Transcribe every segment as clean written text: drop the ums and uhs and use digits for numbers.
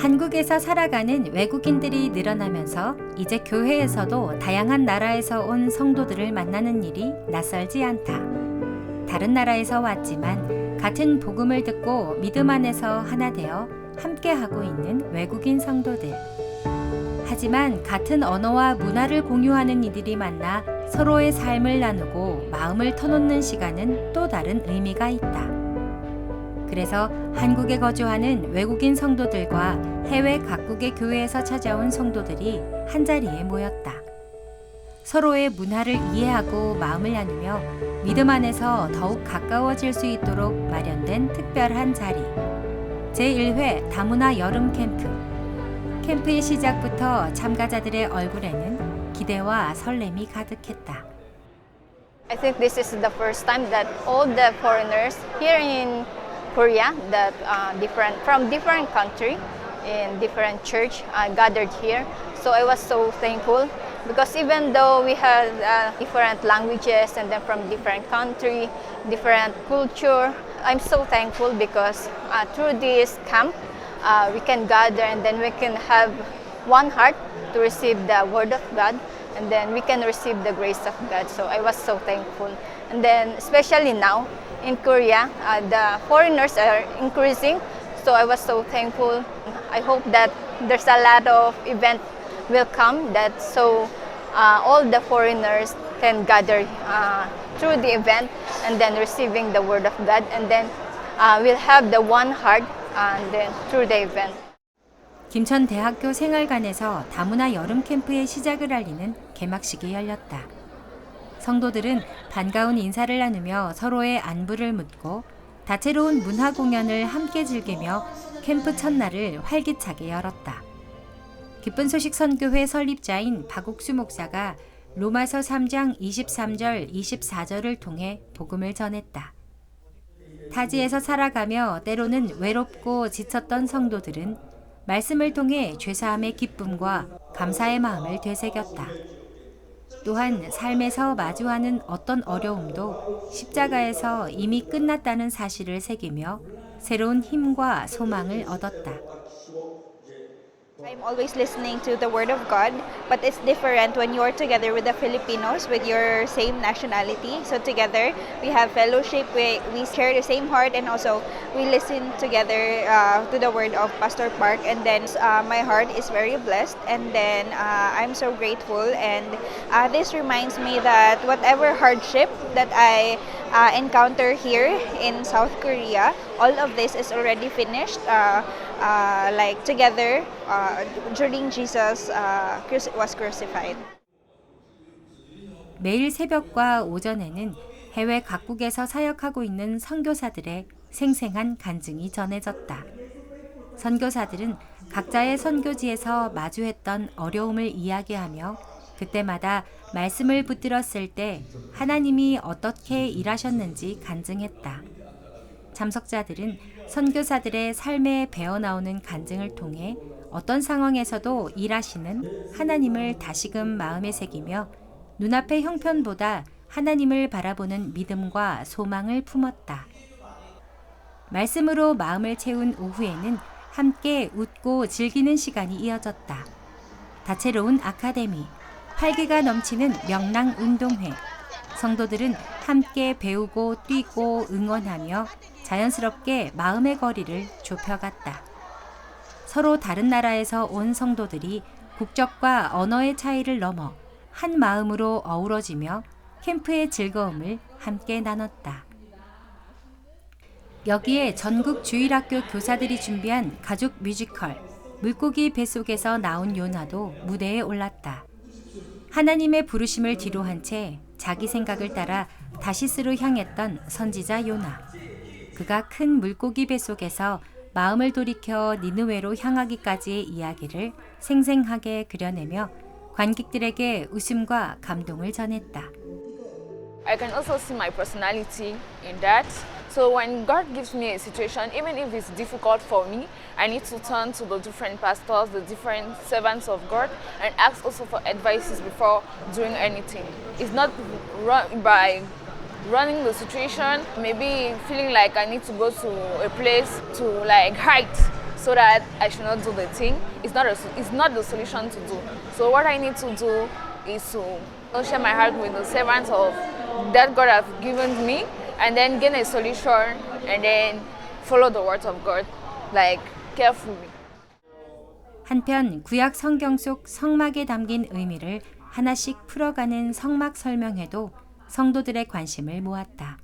한국에서 살아가는 외국인들이 늘어나면서 이제 교회에서도 다양한 나라에서 온 성도들을 만나는 일이 낯설지 않다. 다른 나라에서 왔지만 같은 복음을 듣고 믿음 안에서 하나 되어 함께하고 있는 외국인 성도들. 하지만 같은 언어와 문화를 공유하는 이들이 만나 서로의 삶을 나누고 마음을 터놓는 시간은 또 다른 의미가 있다. 그래서 한국에 거주하는 외국인 성도들과 해외 각국의 교회에서 찾아온 성도들이 한자리에 모였다. 서로의 문화를 이해하고 마음을 나누며 믿음 안에서 더욱 가까워질 수 있도록 마련된 특별한 자리. 제1회 다문화 여름 캠프. 캠프의 시작부터 참가자들의 얼굴에는 기대와 설렘이 가득했다. I think this is the first time that all the foreigners here in Korea that from different country in different church gathered here. So I was so thankful because even though we had different languages and then from different country, different culture, I'm so thankful because through this camp we can gather and then we can have one heart to receive the word of God and then we can receive the grace of God. So I was so thankful. And then especially now in Korea, the foreigners are increasing. So I was so thankful. I hope that there's a lot of event will come that so all the foreigners can gather through the event and then receiving the word of God and then we'll have the one heart and then through the event. 김천대학교 생활관에서 다문화 여름 캠프의 시작을 알리는 개막식이 열렸다. 성도들은 반가운 인사를 나누며 서로의 안부를 묻고 다채로운 문화 공연을 함께 즐기며 캠프 첫날을 활기차게 열었다. 기쁜 소식 선교회 설립자인 박옥수 목사가 로마서 3장 23절, 24절을 통해 복음을 전했다. 타지에서 살아가며 때로는 외롭고 지쳤던 성도들은 말씀을 통해 죄사함의 기쁨과 감사의 마음을 되새겼다. 또한 삶에서 마주하는 어떤 어려움도 십자가에서 이미 끝났다는 사실을 새기며 새로운 힘과 소망을 얻었다. I'm always listening to the Word of God, but it's different when you're together with the Filipinos with your same nationality. So together we have fellowship, we share the same heart, and also we listen together to the Word of Pastor Park. And then my heart is very blessed, and then I'm so grateful. And this reminds me that whatever hardship that I encounter here in South Korea, all of this is already finished. Like together during Jesus was crucified. 매일 새벽과 오전에는 해외 각국에서 사역하고 있는 선교사들의 생생한 간증이 전해졌다. 선교사들은 각자의 선교지에서 마주했던 어려움을 이야기하며 그때마다 말씀을 붙들었을 때 하나님이 어떻게 일하셨는지 간증했다. 참석자들은 선교사들의 삶에 배어나오는 간증을 통해 어떤 상황에서도 일하시는 하나님을 다시금 마음에 새기며 눈앞의 형편보다 하나님을 바라보는 믿음과 소망을 품었다. 말씀으로 마음을 채운 오후에는 함께 웃고 즐기는 시간이 이어졌다. 다채로운 아카데미, 활기가 넘치는 명랑 운동회, 성도들은 함께 배우고 뛰고 응원하며 자연스럽게 마음의 거리를 좁혀갔다. 서로 다른 나라에서 온 성도들이 국적과 언어의 차이를 넘어 한 마음으로 어우러지며 캠프의 즐거움을 함께 나눴다. 여기에 전국 주일학교 교사들이 준비한 가족 뮤지컬 물고기 뱃속에서 나온 요나도 무대에 올랐다. 하나님의 부르심을 뒤로한 채 자기 생각을 따라 다시스로 향했던 선지자 요나. 그가 큰 물고기 뱃속에서 마음을 돌이켜 니느웨로 향하기까지의 이야기를 생생하게 그려내며 관객들에게 웃음과 감동을 전했다. I can also see my personality in that. So when God gives me a situation, even if it's difficult for me, I need to turn to the different pastors, the different servants of God, and ask also for advices before doing anything. It's not by running the situation, maybe feeling like I need to go to a place to like hide so that I should not do the thing. It's not the solution to do. So what I need to do is to share my heart with the servants of that God has given me, and then gain a solution, and then follow the words of God, like carefully. 한편 구약 성경 속 성막에 담긴 의미를 하나씩 풀어가는 성막 설명회도 성도들의 관심을 모았다.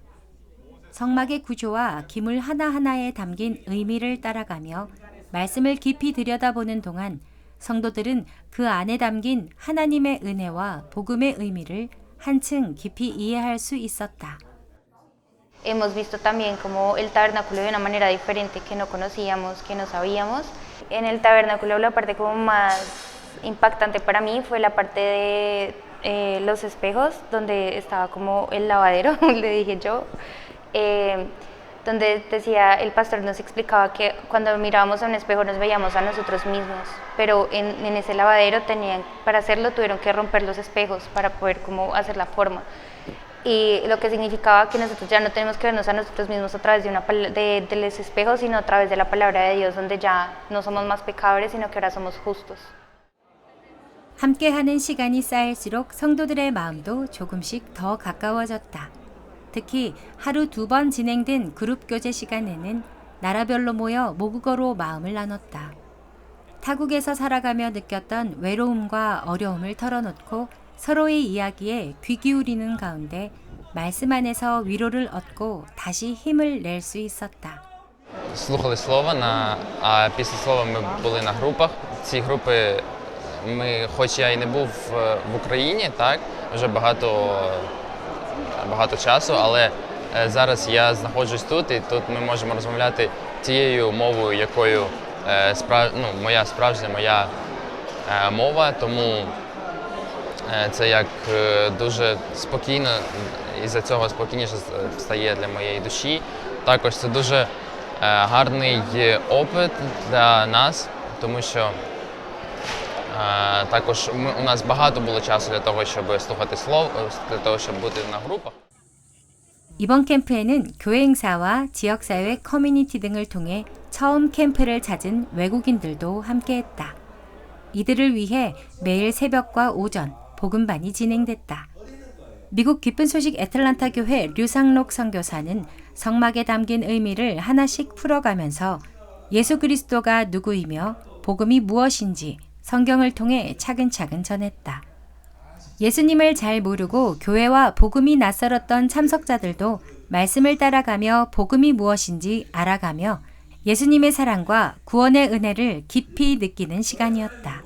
성막의 구조와 기물 하나하나에 담긴 의미를 따라가며 말씀을 깊이 들여다보는 동안 성도들은 그 안에 담긴 하나님의 은혜와 복음의 의미를 한층 깊이 이해할 수 있었다. Hemos visto también como el tabernáculo de una manera diferente que no conocíamos, que no sabíamos. En el tabernáculo la parte como más impactante para mí fue la parte de los espejos, donde estaba como el lavadero, le dije yo, donde decía, el pastor nos explicaba que cuando mirábamos a un espejo nos veíamos a nosotros mismos, pero en ese lavadero para hacerlo tuvieron que romper los espejos para poder como hacer la forma. Y lo que significaba que nosotros ya no tenemos que vernos a nosotros mismos a través de los espejos, sino a través de la palabra de Dios, donde ya no somos más pecadores, sino que ahora somos justos. 함께하는 시간이 쌓일수록 성도들의 마음도 조금씩 더 가까워졌다. 특히 하루 2번 진행된 그룹 교제 시간에는 나라별로 모여 모국어로 마음을 나눴다. 타국에서 살아가며 느꼈던 외로움과 어려움을 털어놓고 서로의 이야기에 귀 기울이는 가운데 말씀 안에서 위로를 얻고 다시 힘을 낼 수 있었다. Слухали слова, а після слова ми були на групах. Ці групи, хоч я і не був в Україні, так, вже багато часу, але зараз я знаходжусь тут, і тут ми можемо розмовляти тією мовою, якою моя справжня мова, тому це як дуже спокійно, із-за цього спокійніше стає для моєї душі. Також це дуже гарний опит для нас, тому що також у нас багато було часу для того, щоб слухати слово, для того, щоб бути на групах. 이번 캠프에는 교회 행사와 지역사회 커뮤니티 등을 통해 처음 캠프를 찾은 외국인들도 함께했다. 이들을 위해 매일 새벽과 오전 복음반이 진행됐다. 미국 기쁜 소식 애틀란타 교회 류상록 선교사는 성막에 담긴 의미를 하나씩 풀어가면서 예수 그리스도가 누구이며 복음이 무엇인지 성경을 통해 차근차근 전했다. 예수님을 잘 모르고 교회와 복음이 낯설었던 참석자들도 말씀을 따라가며 복음이 무엇인지 알아가며 예수님의 사랑과 구원의 은혜를 깊이 느끼는 시간이었다.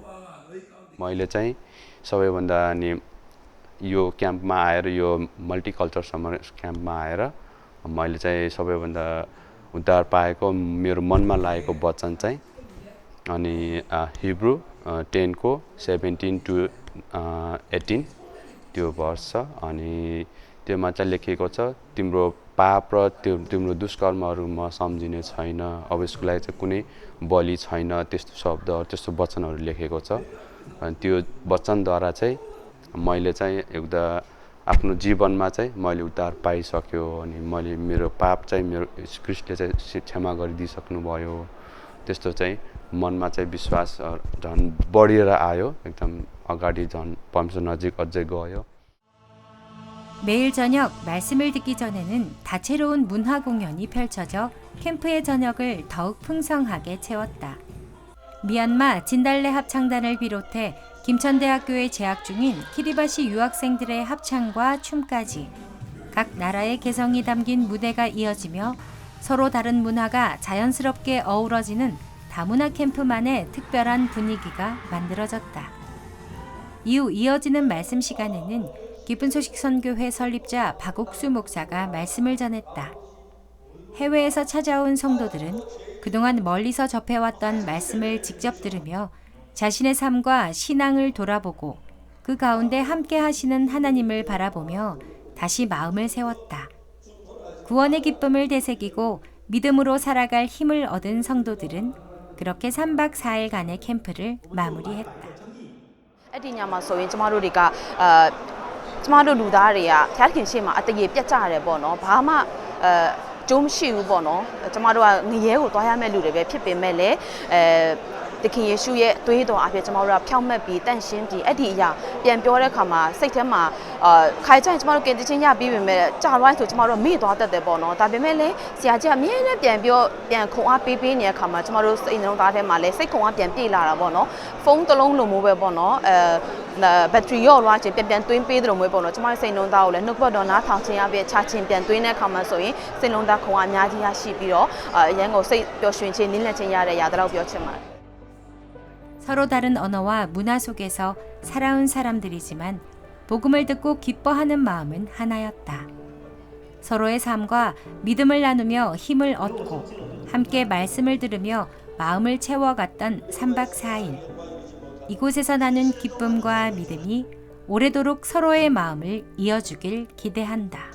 मैले चाहिँ सबैभन्दा अनि यो क्याम्पमा आएर यो multiculture summer क्याम्पमा आएर मैले चाहिँ सबैभन्दा उद्धार पाएको मेरो मनमा लागेको वचन चाहिँ अनि हिब्रू 10 को 17 to 18 त्यो वर्ष छ अनि त्योमा चाहिँ लेखिएको छ तिम्रो पाप र तिम्रो दुष्कर्महरू म सम्झिने छैन अब यसको लागि चाहिँ कुनै बलि छैन त्यस्तो शब्दहरू त्यस्तो वचनहरू लेखेको छ अनि त्यो वचनद्वारा चाहिँ मैले चाहिँ एउटा आफ्नो जीवनमा चाहिँ मैले उद्धार पाइसक्यो अनि मैले मेरो पाप चाहिँ मेरो ख्रीष्टले चाहिँ क्षमा गरिदिइसक्नु भयो त्यस्तो चाहिँ मनमा चाहिँ विश्वास झन् बढेर आयो एकदम अगाडि झन् परमेश्वर नजिक अझै गयो. 매일 저녁 말씀을 듣기 전에는 다채로운 문화 공연이 펼쳐져 캠프의 저녁을 더욱 풍성하게 채웠다. 미얀마 진달래 합창단을 비롯해 김천대학교에 재학 중인 키리바시 유학생들의 합창과 춤까지 각 나라의 개성이 담긴 무대가 이어지며 서로 다른 문화가 자연스럽게 어우러지는 다문화 캠프만의 특별한 분위기가 만들어졌다. 이후 이어지는 말씀 시간에는 기쁜 소식 선교회 설립자 박옥수 목사가 말씀을 전했다. 해외에서 찾아온 성도들은 그동안 멀리서 접해왔던 말씀을 직접 들으며 자신의 삶과 신앙을 돌아보고 그 가운데 함께 하시는 하나님을 바라보며 다시 마음을 세웠다. 구원의 기쁨을 되새기고 믿음으로 살아갈 힘을 얻은 성도들은 그렇게 3박 4일간의 캠프를 마무리했다. အဲ့ဒီညမှာဆိုရင်ကျမတို့တွေကကျမတို့လူသားတွေကဖျားခင်ရှေ့မှာအတရေပြတ်ကြရတယ်ပေါ့နော်ဘာမှ ကျုံးမရှိဘူးပေါ့နော်ကျမတို့ကငရဲကိုသွားရမယ့်လူတွေပဲဖြစ်ပေမဲ့လည်းတခင်ယေရှုရဲ့သွေးတော်အဖြစ်ကျမတို့ကဖြောင့်မတ်ပြီးတန့်ရှင်းပြီးအဲ့ဒီအရာပြန်ပြောတဲ့အခါမှာစိတ်ထဲမှာခိုင်ကြိုင်ကျမတို့ကင်တချင်းရပြီးပေမဲ့ကြာလွှိုင်းဆိုကျမတို့မေ့သွားတတ်တယ်ပေါ့နော်ဒါပေမဲ့လည်းဆရာကြီးကအမြဲတမ်းပြန်ခုံအားပေးနေတဲ့အခါမှာကျမတို့စိတ်နှလုံးသားထဲမှာလည်းစိတ်ခုံအားပြန်ပြေလာတာပေါ့နော်ဖုန်းတစ်လုံးလိုမျိုးပဲပေါ့နော်ဘက်ထရီရော့သွားခြင်းပြန်သွင်းပေးတယ်လို့မျိုးပေါ့နော်ကျမတို့စိတ်နှလုံးသားကိုလည်းနှုတ်ပတ်တော်နားထောင်ခြင်းအပြင်ချခြင်းပြန်သွင်းတဲ့အခါမှာဆိုရင်စိတ်နှလုံးသားခုံအားအများကြီးရရှိပြီးတော့အရန်ကိုစိတ်ပျော်ရွှင်ခြင်းနင်းလက်ခြင်းရတဲ့အရာတော့ပြောချင်ပါတယ် 서로 다른 언어와 문화 속에서 살아온 사람들이지만 복음을 듣고 기뻐하는 마음은 하나였다. 서로의 삶과 믿음을 나누며 힘을 얻고 함께 말씀을 들으며 마음을 채워갔던 3박 4일. 이곳에서 나눈 기쁨과 믿음이 오래도록 서로의 마음을 이어주길 기대한다.